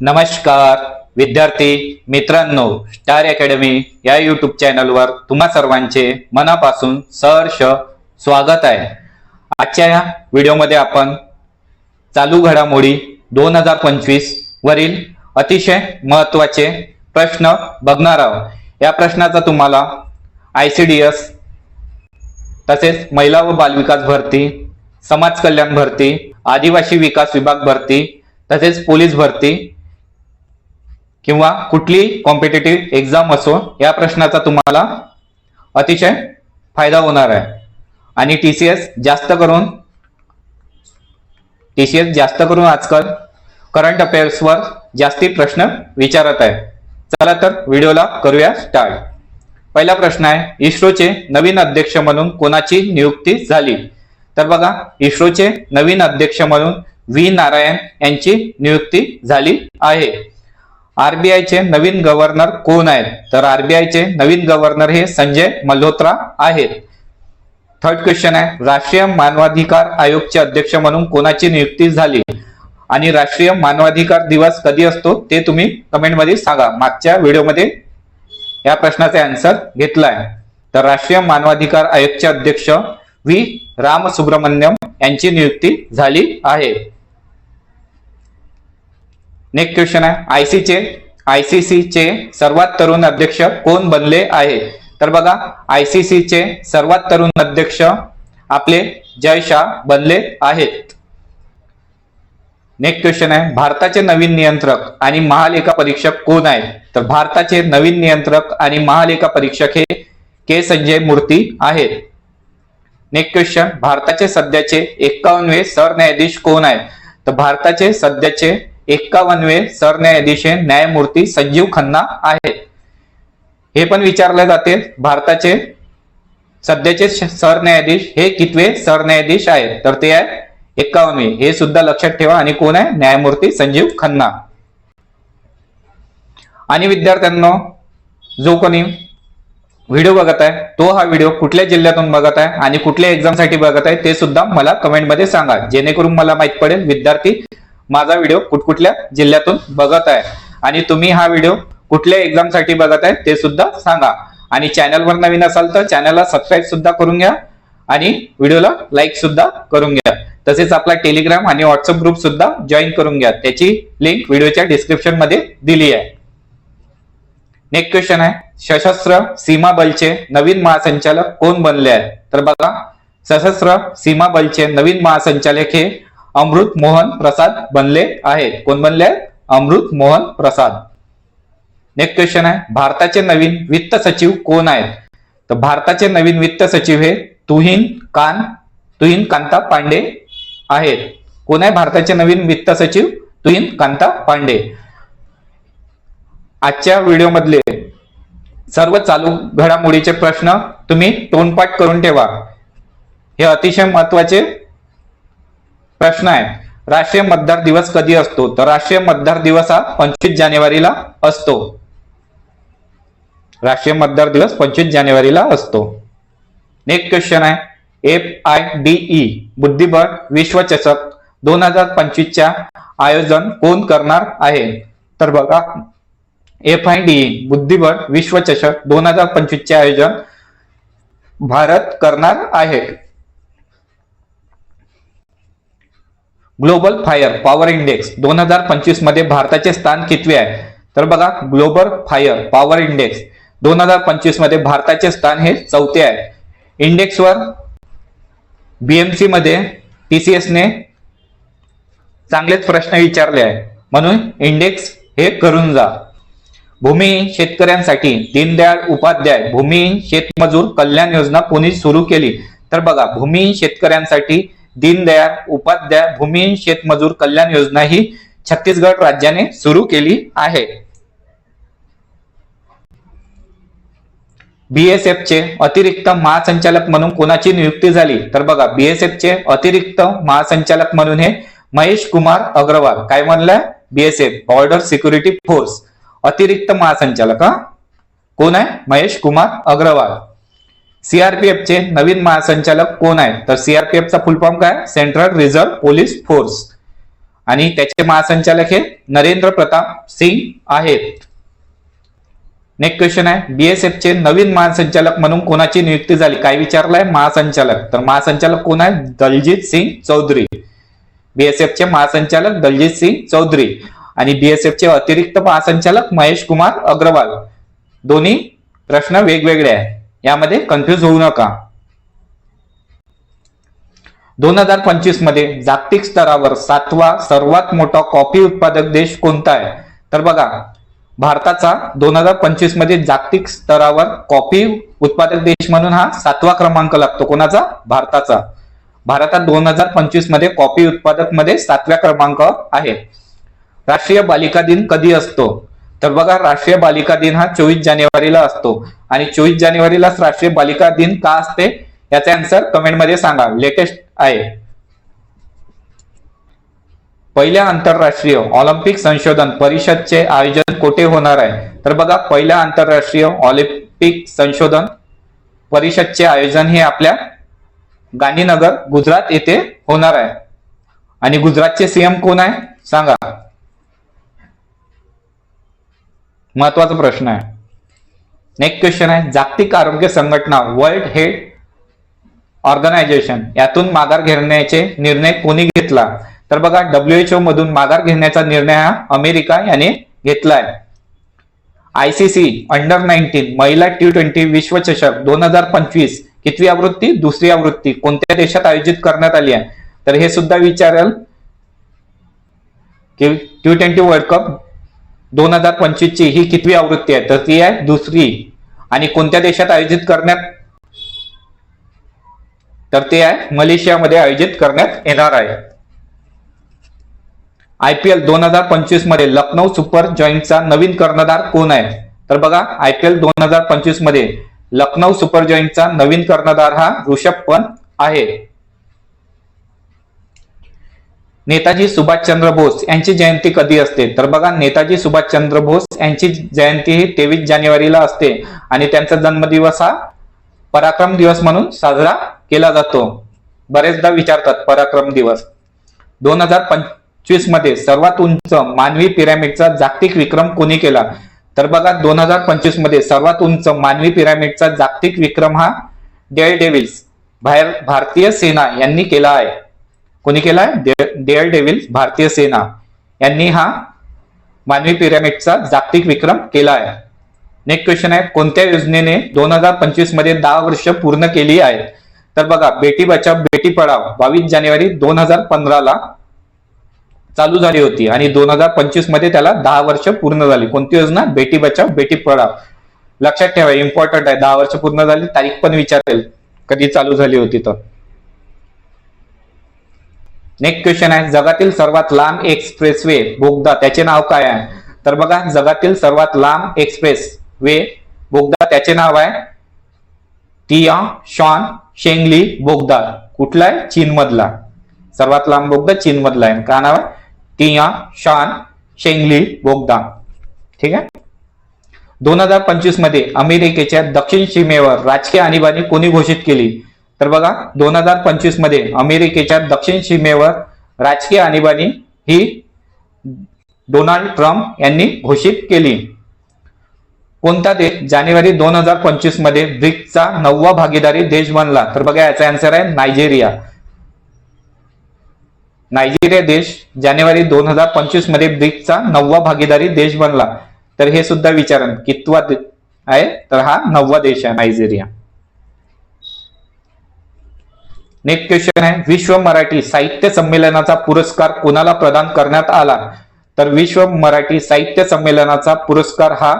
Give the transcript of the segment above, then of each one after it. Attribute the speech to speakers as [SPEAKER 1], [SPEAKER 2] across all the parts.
[SPEAKER 1] नमस्कार विद्यार्थी मित्रांनो, स्टार अकॅडमी या यूट्यूब चॅनलवर तुम्हा सर्वांचे मनापासून सहर्ष स्वागत आहे। आजच्या या व्हिडिओमध्ये आपण चालू घडामोडी 2025 वरील अतिशय महत्त्वाचे प्रश्न बघणार आहोत। या प्रश्नाचा तुम्हाला ICDS तसेच महिला व बालविकास भरती, समाज कल्याण भरती, आदिवासी विकास विभाग भरती तसेच पोलीस भरती किंवा कुठली कॉम्पिटिटिव्ह एग्जाम असो, या प्रश्नाचा तुम्हाला अतिशय फायदा होणार आहे। आणि TCS जास्त करून आजकाल करंट अफेअर्सवर जास्ती प्रश्न विचारत आहे। चला तर व्हिडिओला करूया स्टार्ट। पहिला प्रश्न आहे, इस्रोचे नवीन अध्यक्ष म्हणून कोणाची नियुक्ती झाली? तर बघा, इस्रोचे नवीन अध्यक्ष म्हणून V नारायण यांची नियुक्ती झाली आहे। RBI चे नवीन गव्हर्नर कोण आहेत? तर RBI चे नवीन गव्हर्नर हे संजय मल्होत्रा आहेत। थर्ड क्वेश्चन आहे, राष्ट्रीय मानवाधिकार आयोगचे अध्यक्ष म्हणून कोणाची नियुक्ती झाली? आणि राष्ट्रीय मानवाधिकार दिवस कधी असतो ते तुम्ही कमेंट मध्ये सांगा। मागच्या व्हिडिओमध्ये या प्रश्नाचे आन्सर घेतलाय। तर राष्ट्रीय मानवाधिकार आयोगचे अध्यक्ष V रामसुब्रमण्यम यांची नियुक्ती झाली आहे। नेक्स्ट क्वेश्चन आहे, ICC चे सर्वात तरुण अध्यक्ष कोण बनले आहे? तर बघा, ICC चे सर्वात तरुण अध्यक्ष आपले जय शाह बनले आहेत। नेक्स्ट क्वेश्चन आहे, भारताचे नवीन नियंत्रक आणि महालेखा परीक्षक कोण आहेत? तर भारताचे नवीन नियंत्रक आणि महालेखा परीक्षक हे के संजय मूर्ती आहेत। नेक्स्ट क्वेश्चन, भारताचे सध्याचे 51वे सरन्यायाधीश कोण आहेत? तर भारताचे सध्याचे 51वे सरन्यायाधीश हे न्यायमूर्ती संजीव खन्ना आहेत। हे पण विचारले जाते, भारताचे सध्याचे सरन्यायाधीश हे कितवे सरन्यायाधीश आहेत? तर ते आहे 51वे। हे सुद्धा लक्षात ठेवा। आणि कोण आहे? न्यायमूर्ती संजीव खन्ना। आणि विद्यार्थ्यांनो, जो कोणी व्हिडिओ बघत आहे तो हा व्हिडिओ कुठल्या जिल्ह्यातून बघत आहे आणि कुठल्या एक्झाम साठी बघत आहे ते सुद्धा मला कमेंट मध्ये सांगा, जेणेकरून मला माहित पडेल विद्यार्थी माझा व्हिडिओ कुठल्या जिल्ह्यातून बघत आहे। आणि तुम्ही हा व्हिडिओ कुठल्या एक्झाम साठी बघत आहे ते सुद्धा सांगा। आणि चॅनलवर नवीन असाल तर चॅनलला सबस्क्राईब सुद्धा करून घ्या आणि व्हिडिओला लाईक सुद्धा करून घ्या। तसेच आपला टेलिग्राम आणि व्हॉट्सअप ग्रुप सुद्धा जॉईन करून घ्या, त्याची लिंक व्हिडिओच्या डिस्क्रिप्शन मध्ये दिली आहे। नेक्स्ट क्वेश्चन आहे, सशस्त्र सीमा बलचे नवीन महासंचालक कोण बनले आहेत? तर बघा, सशस्त्र सीमा बलचे नवीन महासंचालक हे अमृत मोहन प्रसाद बनले आहेत। कोण बनले आहेत? अमृत मोहन प्रसाद। नेक्स्ट क्वेश्चन आहे, भारताचे नवीन वित्त सचिव कोण आहेत? तर भारताचे नवीन वित्त सचिव हे तुहिन कांता पांडे आहेत। कोण आहे भारताचे नवीन वित्त सचिव? तुहिन कांता पांडे। आजच्या व्हिडिओ मधले सर्व चालू घडामोडीचे प्रश्न तुम्ही तोंडपाठ करून ठेवा, हे अतिशय महत्त्वाचे प्रश्न आहे। राष्ट्रीय मतदार दिवस कधी असतो? तर राष्ट्रीय मतदार दिवस हा 25 जानेवारीला असतो। राष्ट्रीय मतदार दिवस 25 जानेवारीला असतो। नेक्स्ट क्वेश्चन आहे, FIDE बुद्धिबळ विश्वचषक 2025 च्या आयोजन कोण करणार आहे? तर बघा, FIDE बुद्धिबळ विश्वचषक 2025 चे आयोजन भारत करणार आहे। ग्लोबल फायर पॉवर इंडेक्स 2025 मध्ये भारताचे स्थान कितवे आहे? तर बघा, ग्लोबल फायर पॉवर इंडेक्स 2025 मध्ये भारताचे स्थान हे 4थे आहे। इंडेक्सवर BMC मध्ये TCS ने चांगलेच प्रश्न विचारले आहे, म्हणून इंडेक्स हे करून जा। भूमिहीन शेतकऱ्यांसाठी दीनदयाळ उपाध्याय भूमिहीन शेतमजूर कल्याण योजना कोणी सुरू केली? तर बघा, भूमिहीन शेतकऱ्यांसाठी दीनदयाळ उपाध्याय भूमिहीन शेतमजूर कल्याण योजना ही छत्तीसगड राज्याने सुरू केली आहे। BSF चे अतिरिक्त महासंचालक म्हणून कोणाची नियुक्ती झाली? तर बघा, BSF चे अतिरिक्त महासंचालक म्हणून हे महेश कुमार अग्रवाल। काय म्हणलं? BSF बॉर्डर सिक्युरिटी फोर्स अतिरिक्त महासंचालक कोण आहे? महेश कुमार अग्रवाल। CRPF चे नवीन महासंचालक कोण आहेत? तर CRPF चा फुल फॉर्म काय? Central reserve police force. आणि त्याचे महासंचालक हे नरेंद्र प्रताप सिंग आहेत. नेक्स्ट क्वेश्चन आहे, बीएसएफ चे नवीन महासंचालक म्हणून कोणाची नियुक्ती झाली? काय विचारलाय? महासंचालक. तर महासंचालक कोण आहे? दलजीत सिंग चौधरी. बीएसएफ चे महासंचालक दलजीत सिंग चौधरी आणि बीएसएफ चे अतिरिक्त महासंचालक महेश कुमार अग्रवाल. दोन्ही प्रश्न वेगवेगळे आहे, यामध्ये कन्फ्युज होऊ नका. 2025 मध्ये जागतिक स्तरावर 7वा सर्वात मोठा कॉफी उत्पादक देश कोणता आहे? तर बघा, भारताचा 2025 मध्ये जागतिक स्तरावर कॉफी उत्पादक देश म्हणून हा 7वा क्रमांक लागतो. कोणाचा? भारताचा. भारतात 2025 मध्ये कॉफी उत्पादक मध्ये 7व्या क्रमांकावर आहे. राष्ट्रीय बालिका दिन कधी असतो? तर बघा, राष्ट्रीय बालिका दिन हा 24 जानेवारीला असतो आणि 24 जानेवारीलाच राष्ट्रीय बालिका दिन का असते याचा आन्सर कमेंट मध्ये सांगा. लेटेस्ट आहे. पहिल्या आंतरराष्ट्रीय ऑलिम्पिक संशोधन परिषदचे आयोजन कुठे होणार आहे? तर बघा, पहिल्या आंतरराष्ट्रीय ऑलिम्पिक संशोधन परिषदचे आयोजन हे आपल्या गांधीनगर गुजरात येथे होणार आहे. आणि गुजरातचे सीएम कोण आहे सांगा? महत्वाचा प्रश्न आहे. नेक्स्ट क्वेश्चन आहे, जागतिक आरोग्य संघटना वर्ल्ड हेल्थ ऑर्गनायझेशन यातून माघार घेण्याचे निर्णय कोणी घेतला? तर बघा, WHO मधून माघार घेण्याचा निर्णय हा अमेरिका याने घेतलाय. आयसीसी अंडर-19 महिला T20 विश्वचषक 2025 कितवी आवृत्ती? दुसरी आवृत्ती कोणत्या देशात आयोजित करण्यात आली आहे? तर हे सुद्धा विचारेल की T20 वर्ल्ड कप 2025 ची ही कितवी आवृत्ती आहे? तर ती आहे दुसरी. आणि कोणत्या देशात आयोजित करण्यात? तर ते आहे मलेशियामध्ये आयोजित करण्यात येणार आहे. IPL 2025 मध्ये लखनौ सुपर जॉईंटचा नवीन कर्णधार कोण आहे? तर बघा, IPL 2025 मध्ये लखनौ सुपर जॉईंटचा नवीन कर्णधार हा ऋषभ पंत आहे. नेताजी सुभाषचंद्र बोस यांची जयंती कधी असते? तर बघा, नेताजी सुभाषचंद्र बोस यांची जयंती ही 23 जानेवारीला असते आणि त्यांचा जन्मदिवस हा पराक्रम दिवस म्हणून साजरा केला जातो. बरेचदा विचारतात पराक्रम दिवस. 2025 मध्ये सर्वात उंच मानवी पिरॅमिडचा जागतिक विक्रम कोणी केला? तर बघा, 2025 मध्ये सर्वात उंच मानवी पिरॅमिडचा जागतिक विक्रम हा डेअर डेव्हिल्स भारतीय सेना यांनी केला आहे. कोणी केलाय? डेअर डेव्हिल्स भारतीय सेना यांनी हा मानवी पिरॅमिडचा जागतिक विक्रम केला आहे. नेक्स्ट क्वेश्चन आहे, कोणत्या योजनेने 2025 मध्ये 10 वर्ष पूर्ण केली आहेत? तर बघा, बेटी बचाव बेटी पढाव 22 जानेवारी 2015 ला चालू झाली होती आणि 2025 मध्ये त्याला 10 वर्ष पूर्ण झाली. कोणती योजना? बेटी बचाव बेटी पढाव. लक्षात ठेवा, इम्पॉर्टंट आहे. 10 वर्ष पूर्ण झाली, तारीख पण विचारेल कधी चालू झाली होती. तर नेक्स्ट क्वेश्चन आहे, जगातील सर्वात लांब एक्सप्रेसवे बोगदा त्याचे नाव काय आहे? तर बघा, जगातील सर्वात लांब एक्सप्रेस वे बोगदा त्याचे नाव आहे तियाशान शेंगली बोगदा. कुठला आहे? चीन मधला. सर्वात लांब बोगदा चीन मधला आहे. काय नाव आहे? तियाशान शेंगली बोगदा. ठीक आहे. 2025 मध्ये अमेरिकेच्या दक्षिण सीमेवर राजकीय आणीबाणी कोणी घोषित केली? तर बघा, 2025 मध्ये अमेरिकेच्या दक्षिण सीमेवर राजकीय आणीबाणी ही डोनाल्ड ट्रम्प यांनी घोषित केली. कोणता देश जानेवारी 2025 मध्ये ब्रिक्सचा 9वा भागीदारी देश बनला? तर बघा, याचा आन्सर आहे नायजेरिया. नायजेरिया देश जानेवारी 2025 मध्ये ब्रिक्सचा 9वा भागीदारी देश बनला. तर हे सुद्धा विचारण कितवा आहे? तर हा 9वा देश आहे नायजेरिया. नेक्स्ट क्वेश्चन आहे, विश्व मराठी साहित्य संमेलनाचा पुरस्कार कोणाला प्रदान करण्यात आला? तर विश्व मराठी साहित्य संमेलनाचा पुरस्कार हा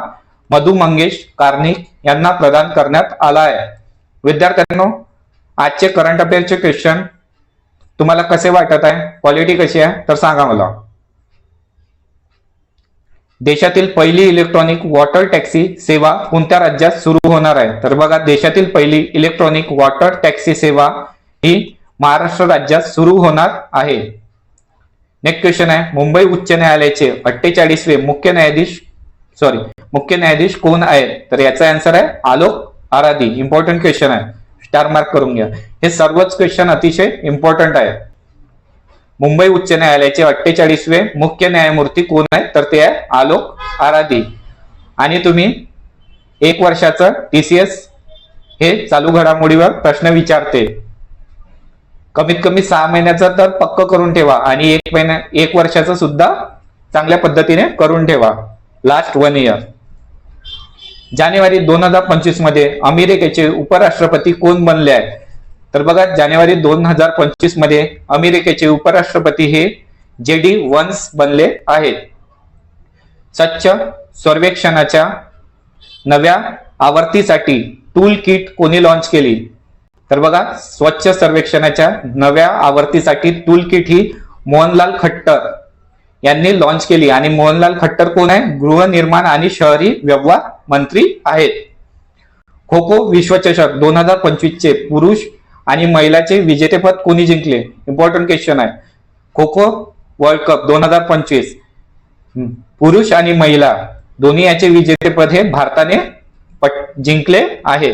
[SPEAKER 1] मधु मंगेश कार्णिक यांना प्रदान करण्यात आला आहे. विद्यार्थ्यांनो, आजचे करंट अफेअरचे क्वेश्चन तुम्हाला कसे वाटत आहे? क्वालिटी कशी आहे? तर सांगा मला. देशातील पहिली इलेक्ट्रॉनिक वॉटर टॅक्सी सेवा कोणत्या राज्यात सुरू होणार आहे? तर बघा, देशातील पहिली इलेक्ट्रॉनिक वॉटर टॅक्सी सेवा ही महाराष्ट्र राज्यात सुरू होणार आहे. नेक्स्ट क्वेश्चन आहे, मुंबई उच्च न्यायालयाचे 48वे मुख्य न्यायाधीश कोण आहेत? तर याचा आन्सर आहे आलोक आराधी. इम्पॉर्टंट क्वेश्चन आहे, स्टार मार्क करून घ्या. हे सर्वच क्वेश्चन अतिशय इम्पॉर्टंट आहे. मुंबई उच्च न्यायालयाचे 48वे मुख्य न्यायमूर्ती कोण आहे? तर ते आहे आलोक आराधी. आणि तुम्ही 1 वर्षाचं TCS हे चालू घडामोडीवर प्रश्न विचारते. कमीत कमी 6 महिन्याचा तर पक्क करून ठेवा आणि 1 वर्षाचं सुद्धा चांगल्या पद्धतीने करून ठेवा. Last 1 year. जानेवारी 2025 मध्ये अमेरिकेचे उपराष्ट्रपती कोण बनले आहेत? तर बघा, जानेवारी 2025 मध्ये अमेरिकेचे उपराष्ट्रपती हे JD व्हान्स बनले आहेत. स्वच्छ सर्वेक्षणाच्या नव्या आवृत्तीसाठी टूल किट कोणी लॉन्च केली? तर बघा, स्वच्छ सर्वेक्षणाच्या नव्या आवृत्तीसाठी टूल किट ही मोहनलाल खट्टर यांनी लॉन्च केली. आणि मोहनलाल खट्टर कोण आहे? गृहनिर्माण आणि शहरी व्यवहार मंत्री आहेत. खो खो विश्वचषक 2025 चे पुरुष आणि महिलाचे विजेतेपद कोणी जिंकले? इम्पॉर्टंट क्वेश्चन आहे. खो खो वर्ल्ड कप 2025 पुरुष आणि महिला दोन्ही याचे विजेतेपद हे भारताने जिंकले आहे.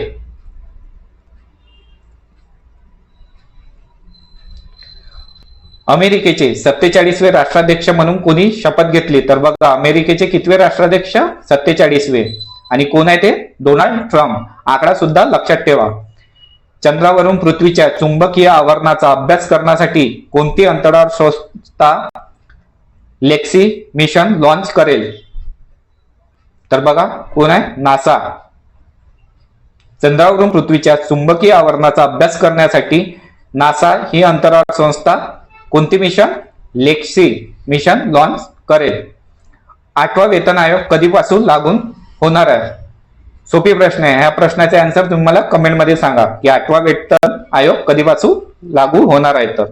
[SPEAKER 1] अमेरिकेचे 47वे राष्ट्राध्यक्ष म्हणून कोणी शपथ घेतली? तर बघा, अमेरिकेचे कितवे राष्ट्राध्यक्ष? 47वे. आणि कोण आहे ते? Donald Trump. आकडा सुद्धा लक्षात ठेवा. चंद्रावरून पृथ्वीच्या चुंबकीय आवरणाचा अभ्यास करण्यासाठी कोणती अंतराळ संस्था लेक्सी मिशन लॉन्च करेल? तर बघा, कोण आहे? नासा. चंद्रावरून पृथ्वीच्या चुंबकीय आवरणाचा अभ्यास करण्यासाठी नासा ही अंतराळ संस्था कोणती मिशन? लेक्सी मिशन लॉन्च करेल. 8वा वेतन आयोग कधीपासून लागू होणार आहे? सोपी प्रश्न आहे. ह्या प्रश्नाचे आन्सर तुम्ही मला कमेंट मध्ये सांगा की 8वा वेतन आयोग कधीपासून लागू होणार आहे. तर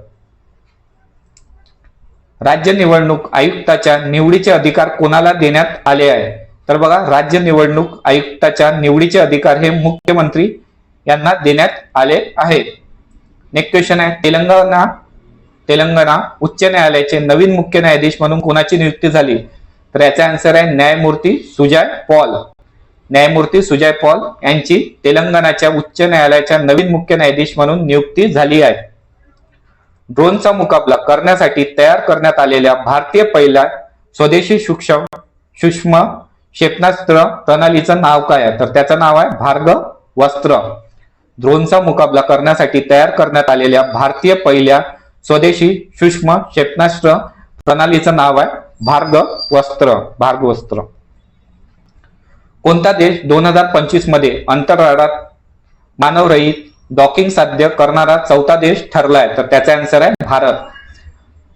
[SPEAKER 1] राज्य निवडणूक आयुक्ताच्या निवडीचे अधिकार कोणाला देण्यात आले आहे? तर बघा, राज्य निवडणूक आयुक्ताच्या निवडीचे अधिकार हे मुख्यमंत्री यांना देण्यात आले आहेत. नेक्स्ट क्वेश्चन आहे, तेलंगणा उच्च न्यायालयाचे नवीन मुख्य न्यायाधीश म्हणून कोणाची नियुक्ती झाली? तर याचा आन्सर आहे न्यायमूर्ती सुजय पॉल. न्यायमूर्ती सुजय पॉल यांची तेलंगणाच्या उच्च न्यायालयाच्या नवीन मुख्य न्यायाधीश म्हणून नियुक्ती झाली आहे. ड्रोनचा मुकाबला करण्यासाठी तयार करण्यात आलेल्या भारतीय पहिल्या स्वदेशी सूक्ष्म क्षेपणास्त्र प्रणालीचं नाव काय आहे? तर त्याचं नाव आहे भार्गवस्त्र. ड्रोनचा मुकाबला करण्यासाठी तयार करण्यात आलेल्या भारतीय पहिल्या स्वदेशी सूक्ष्म क्षेपणास्त्र प्रणालीचं नाव आहे भार्गवस्त्र. कोणता देश 2025 मध्ये अंतराळात मानवरहित डॉकिंग साध्य करणारा 4था देश ठरलाय? तर त्याचा आन्सर आहे भारत.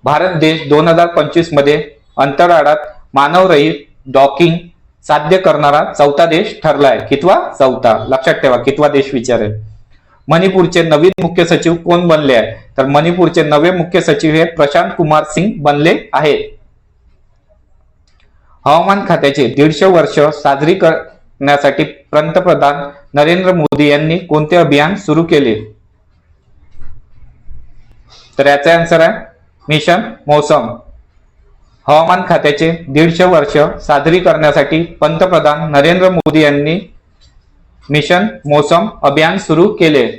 [SPEAKER 1] भारत देश 2025 मध्ये अंतराळात मानवरहित डॉकिंग साध्य करणारा 4था देश ठरलाय. कितवा? 4था. लक्षात ठेवा, कितवा देश विचारेल. मणिपूरचे नवीन मुख्य सचिव कोण बनले आहे? तर मणिपूरचे नवे मुख्य सचिव हे प्रशांत कुमार सिंग बनले आहेत. हवामान खात्याचे 150 वर्ष साजरी करण्यासाठी पंतप्रधान नरेंद्र मोदी यांनी कोणते अभियान सुरू केले? तर याचा आन्सर आहे मिशन मौसम. हवामान खात्याचे 150 वर्ष साजरी करण्यासाठी पंतप्रधान नरेंद्र मोदी यांनी मिशन मौसम अभियान सुरू केले.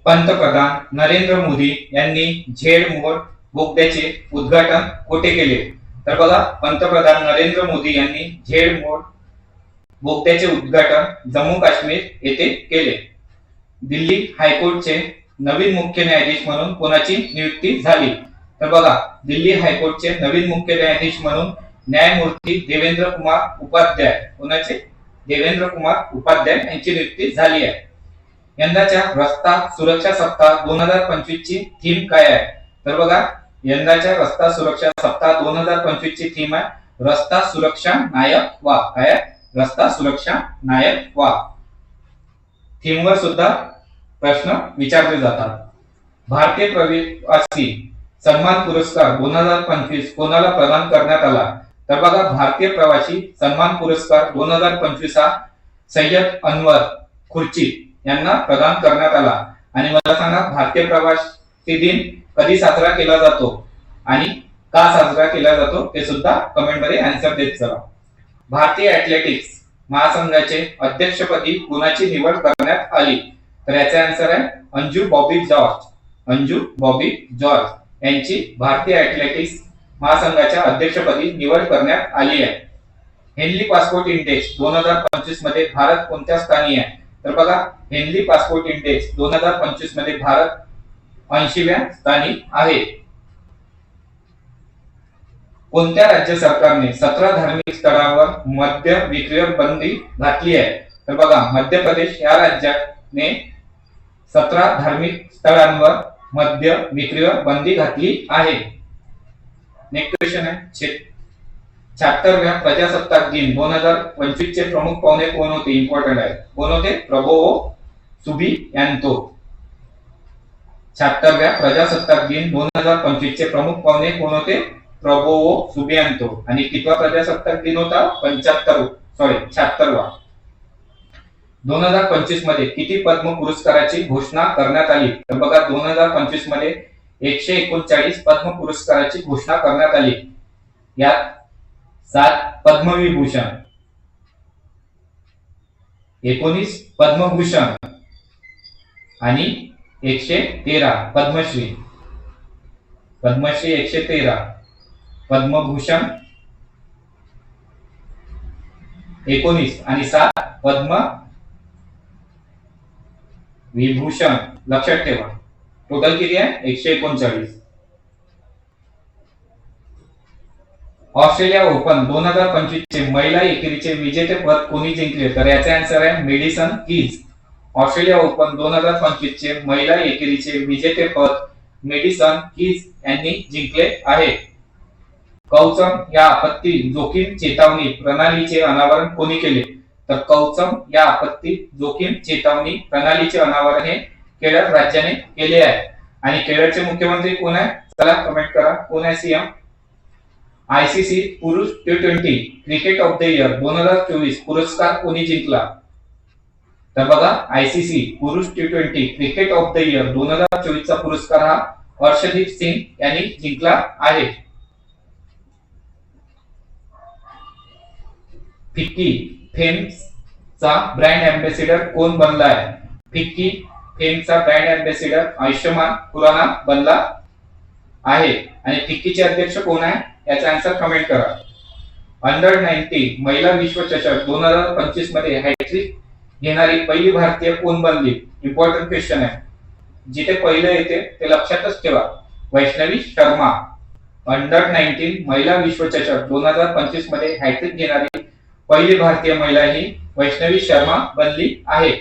[SPEAKER 1] पंतप्रधान नरेंद्र मोदी यांनी झेड मोड बोगद्याचे उद्घाटन कुठे केले? तर बघा, पंतप्रधान नरेंद्र मोदी यांनी झेड मोड बोगद्याचे उद्घाटन जम्मू काश्मीर येथे केले. दिल्ली हायकोर्टचे नवीन मुख्य न्यायाधीश म्हणून कोणाची नियुक्ती झाली? तर बघा, दिल्ली हायकोर्टचे नवीन मुख्य न्यायाधीश म्हणून न्यायमूर्ती देवेंद्र कुमार उपाध्याय. कोणाचे? देवेंद्र कुमार उपाध्याय यांची नियुक्ती झाली आहे. यंदाच्या रस्ता सुरक्षा सप्ताह 2025 ची थीम काय आहे? तर बघा, यंदाच्या रस्ता सुरक्षा सप्ताह 2025 ची थीम आहे रस्ता सुरक्षा नायक व्हा. काय आहे? रस्ता सुरक्षा नायक व्हा. थीमवर सुद्धा प्रश्न विचारले जातात. भारतीय प्रवासी सन्मान पुरस्कार 2025 कोणाला प्रदान करण्यात आला? तर बघा, भारतीय प्रवासी सन्मान पुरस्कार 2025 हा सय्यद अनवर खुर्ची यांना प्रदान करण्यात आला. आणि मला सांगा, भारतीय प्रवासी दिन कधी साजरा केला जातो आणि का साजरा केला जातो ते सुद्धा कमेंट मध्ये आन्सर देत चला. भारतीय ऍथलेटिक्स महासंघाचे अध्यक्षपदी कुणाची निवड करण्यात आली? तर याचा आन्सर आहे अंजू बॉबी जॉर्ज. अंजू बॉबी जॉर्ज यांची भारतीय ॲथलेटिक्स महासंघाच्या अध्यक्षपदी निवड करण्यात आली आहे. हेनली पासपोर्ट इंडेक्स 2025 मध्ये भारत कोणत्या स्थानी आहे? तर बघा, हेनली पासपोर्ट इंडेक्स 2025 मध्ये भारत 80व्या स्थानी आहे. कोणत्या राज्य सरकारने 17 धार्मिक स्थळांवर मद्य विक्रीवर बंदी घातली आहे? तर बघा, मध्य प्रदेश या राज्याने 17 धार्मिक स्थळांवर मद्य विक्रीवर बंदी घातली आहे. नेक्स्ट क्वेश्चन आहे 76व्या प्रजासत्ताक दिन 2025 चे प्रमुख पाहुणे कोण होते? इम्पॉर्टंट आहे. कोण होते? Prabowo Subianto. 76व्या प्रजासत्ताक दिन 2025 चे प्रमुख पाहुणे कोण होते? Prabowo Subianto. आणि कितवा प्रजासत्ताक दिन होता? 76वा. 2025 मध्ये किती पद्म पुरस्काराची घोषणा करण्यात आली? तर बघा, 2025 मध्ये 139 पद्म पुरस्काराची घोषणा करण्यात आली. यात 7 पद्मविभूषण, 19 पद्मभूषण आणि 113 पद्मश्री. पद्मश्री 113, पद्मभूषण 19 आणि 7 पद्म विभूषण. लक्षात ठेवा, टोटल किती आहे? 139. ऑस्ट्रेलिया ओपन 2025 चे महिला एकेरीचे विजेतेपद कोणी जिंकले? तर याचे आन्सर आहे मेडिसन कीज. ऑस्ट्रेलिया ओपन 2025 चे महिला एकेरीचे विजेतेपद मेडिसन कीज यांनी जिंकले आहे. कवचम या आपत्ती जोखीम चेतावणी प्रणालीचे अनावरण कोणी केले? तर कवचम या आपत्ती जोखीम चेतावणी प्रणालीचे अनावरण हे केरळ राज्याने केले आहे. आणि केरळचे मुख्यमंत्री कोण आहे? चला कमेंट करा, कोण आहे सीएम? आयसीसी पुरुष T20 cricket of the year 2024 पुरस्कार कोणी जिंकला? तर बघा, आयसीसी पुरुष T20 cricket of the year 2024 चा पुरस्कार हा हर्षदीप सिंग यांनी जिंकला आहे. फिक्की फेम्सचा ब्रँड अँबॅसेडर कोण बनला आहे? फिक्की फेमचा ब्रँड अँबॅसेडर आयुष्यमान खुराना बनला आहे. आणि फिक्कीचे अध्यक्ष कोण आहे? याचा आन्सर कमेंट करा. अंडर 19 महिला विश्वचषक 2025 मध्ये हॅट्रिक घेणारी पहिली भारतीय कोण बनली? इम्पॉर्टंट क्वेश्चन आहे. जिथे पहिलं येते ते लक्षातच ठेवा, वैष्णवी शर्मा. अंडर 19 महिला विश्वचषक 2025 मध्ये हॅट्रिक घेणारी पहिली भारतीय महिला ही वैष्णवी शर्मा बनली आहे.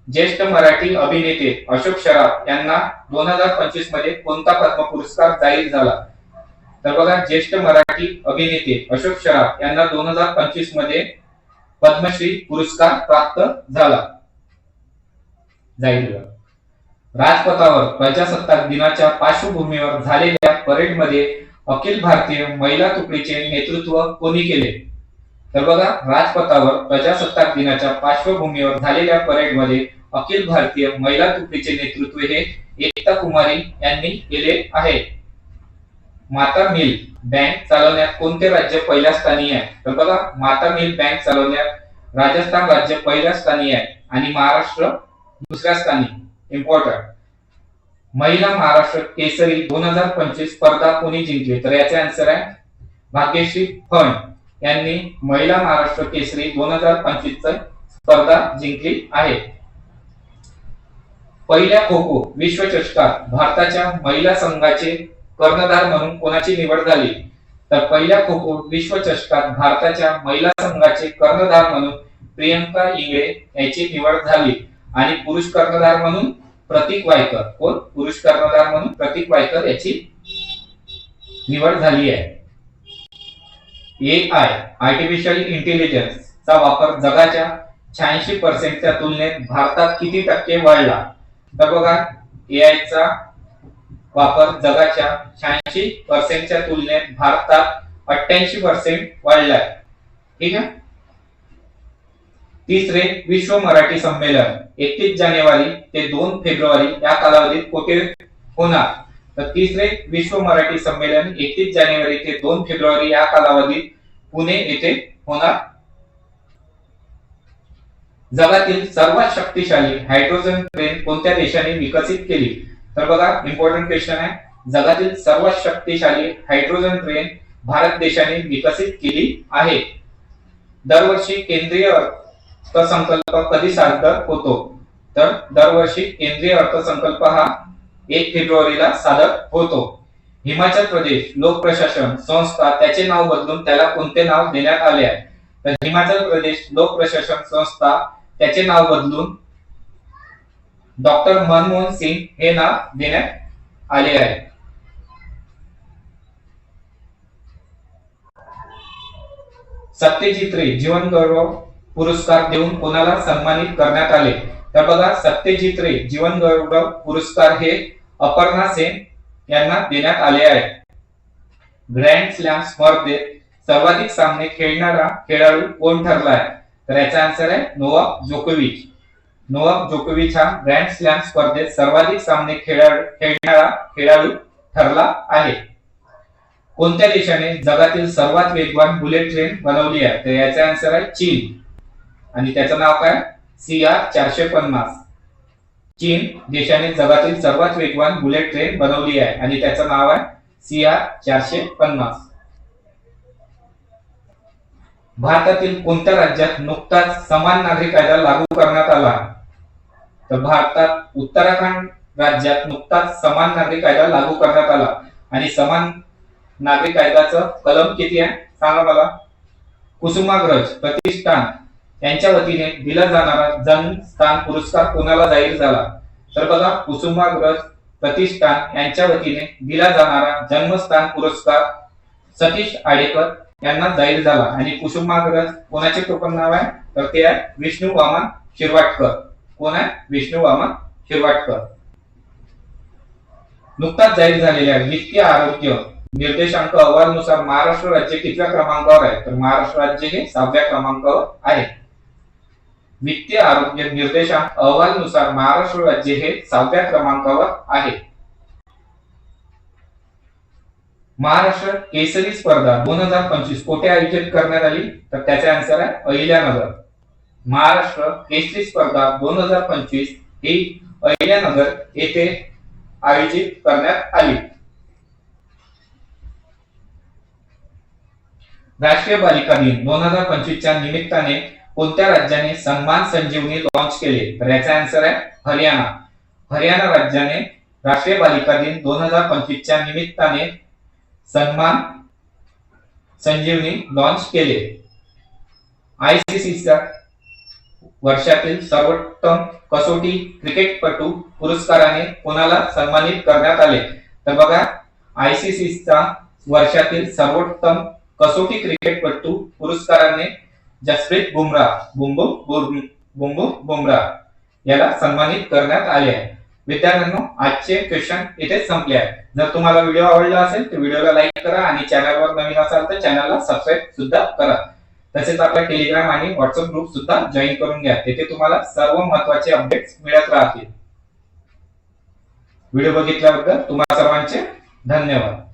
[SPEAKER 1] ज्येष्ठ मराठी अभिनेते अशोक सराफ यांना 2025 मध्ये कोणता पद्म पुरस्कार जाहीर झाला? तर बघा, ज्येष्ठ मराठी अभिनेते अशोक सराफ यांना 2025 मध्ये पद्मश्री पुरस्कार प्राप्त झाला. जाहीर झाला. राजपथावर प्रजासत्ताक दिनाच्या पार्श्वभूमीवर झालेल्या परेडमध्ये अखिल भारतीय महिला तुकडीचे नेतृत्व कोणी केले? तर बघा, राजपथावर प्रजासत्ताक दिनाच्या पार्श्वभूमीवर झालेल्या परेडमध्ये अखिल भारतीय महिला तुकडीचे नेतृत्व हे एकता कुमारी यांनी केले आहे. माता मिल बँक चालवण्यात कोणते राज्य पहिल्या स्थानी आहे? तर बघा, माता मिल बँक चालवण्यात राजस्थान राज्य पहिल्या स्थानी आहे आणि महाराष्ट्र दुसऱ्या स्थानी. इम्पॉर्टंट. महिला महाराष्ट्र केसरी 2025 स्पर्धा कोणी जिंकली? तर याचे आन्सर आहे भाग्यश्री फंड यांनी महिला महाराष्ट्र केसरी 2025 स्पर्धा जिंकली आहे. पहिल्या खो खो विश्वचषकात भारताच्या महिला संघाचे कर्णधार म्हणून कोणाची निवड झाली? तर पहिल्या खो खो विश्वचषकात भारताच्या महिला संघाचे कर्णधार म्हणून प्रियंका इंगळे यांची निवड झाली. आणि पुरुष कर्णधार म्हणून प्रतीक वायकर. कोण? पुरुष कर्णधार म्हणून प्रतीक वायकर याची निवड झाली आहे. AI आर्टिफिशियल इंटेलिजन्स चा वापर जगाच्या 86% च्या तुलनेत भारतात किती टक्के वाढला? तर बघा, AI चा वापर जगाच्या 86% च्या तुलनेत भारतात 88% वाढलाय. ठीक आहे. तिसरे विश्व मराठी संमेलन 31 जानेवारी ते 2 फेब्रुवारी या कालावधीत कुठे होणार? तर तिसरे विश्व मराठी संमेलन 31 जानेवारी ते 2 फेब्रुवारी या कालावधीत पुणे येथे होणार जगातील सर्वात शक्तिशाली हायड्रोजन ट्रेन कोणत्या देशाने विकसित केली? तर बघा, इम्पॉर्टंट क्वेश्चन आहे. जगातील सर्वात शक्तिशाली हायड्रोजन ट्रेन भारत देशाने विकसित केली आहे. दरवर्षी केंद्रीय अर्थसंकल्प कधी सादर होतो? तर दरवर्षी केंद्रीय अर्थसंकल्प हा 1 फेब्रुवारीला सादर होतो. हिमाचल प्रदेश लोक प्रशासन संस्था त्याचे नाव बदलून त्याला कोणते नाव देण्यात आले आहे? तर हिमाचल प्रदेश लोक प्रशासन संस्था त्याचे नाव बदलून डॉक्टर मनमोहन सिंग हे नाव देण्यात आले आहे. सत्यजित रे जीवन गौरव पुरस्कार देऊन कोणाला सन्मानित करण्यात आले? तर बघा, सत्यजित रे जीवन गौरव पुरस्कार हे अपर्णा सेन यांना देण्यात आले आहे. ग्रँड स्लॅम स्पर्धेत सर्वाधिक सामने खेळणारा खेळाडू कोण ठरला आहे? तर याचा आन्सर आहे नोवाक जोकोविच. नोवाक जोकोविच हा ग्रँड स्लॅम स्पर्धेत सर्वाधिक सामने खेळणारा खेळाडू ठरला आहे. कोणत्या देशाने जगातील सर्वात वेगवान बुलेट ट्रेन बनवली आहे? तर याचा आन्सर आहे चीन. आणि त्याचं नाव काय? CR450. चीन देशाने जगातील सर्वात वेगवान बुलेट ट्रेन बनवली आहे आणि त्याचं नाव आहे CR450. भारतातील कोणत्या राज्यात नुकताच समान नागरी कायदा लागू करण्यात आला? तर भारतात उत्तराखंड राज्यात नुकताच समान नागरी कायदा लागू करण्यात आला. आणि समान नागरी कायद्याचं कलम किती आहे सांगा मला? कुसुमाग्रज प्रतिष्ठान यांच्या वतीने दिला जाणारा जन्मस्थान पुरस्कार कोणाला जाहीर झाला? तर बघा, कुसुमाग्रज प्रतिष्ठान यांच्या वतीने दिला जाणारा जन्मस्थान पुरस्कार सतीश आडेकर यांना जाहीर झाला. आणि कुसुमाग्रज कोणाचे टोपण नाव आहे? तर ते आहे विष्णू वामन शिरवाडकर. कोण आहे? विष्णू वामन शिरवाडकर. नुकताच जाहीर झालेल्या वित्तीय आरोग्य निर्देशांक अहवालानुसार महाराष्ट्र राज्य कितव्या क्रमांकावर आहे? तर महाराष्ट्र राज्य हे 6व्या क्रमांकावर आहे. वित्तीय आरोग्य निर्देशांक अहवालानुसार महाराष्ट्र राज्य हे 6व्या क्रमांकावर आहे. महाराष्ट्र केसरी स्पर्धा 2025 कोठे आयोजित करण्यात आली? तर त्याचा आन्सर आहे अहिल्यानगर. महाराष्ट्र केसरी स्पर्धा 2025 ही अहिल्यानगर येथे आयोजित करण्यात आली. राष्ट्रीय बालिका दिन 2025 च्या निमित्ताने कोणत्या राज्याने सन्मान संजीवनी लॉन्च केले? तर याचा आन्सर आहे हरियाणा. हरियाणा राज्याने राष्ट्रीय बालिका दिन 2025 च्या निमित्ताने सन्मान संजीवनी लॉन्च केले. आयसीसीच्या वर्षातील सर्वोत्तम कसोटी क्रिकेटपटू पुरस्काराने कोणाला सन्मानित करण्यात आले? तर बघा, आयसीसीचा वर्षातील सर्वोत्तम कसोटी क्रिकेटपटू पुरस्काराने जसप्रीत बुमराह याला सन्मानित करण्यात आले आहे. विद्यार्थ्यांनो, आजचे क्वेश्चन इथेच संपले आहेत. जर तुम्हाला व्हिडिओ आवडला असेल तर व्हिडिओला लाईक करा आणि चॅनलवर नवीन असाल तर चॅनलला सबस्क्राईब सुद्धा करा. तसेच आपला टेलिग्राम आणि व्हॉट्सअप ग्रुप सुद्धा जॉईन करून घ्या. तेथे तुम्हाला सर्व महत्त्वाचे अपडेट्स मिळत राहतील. व्हिडिओ बघितल्याबद्दल तुम्हा सर्वांचे धन्यवाद.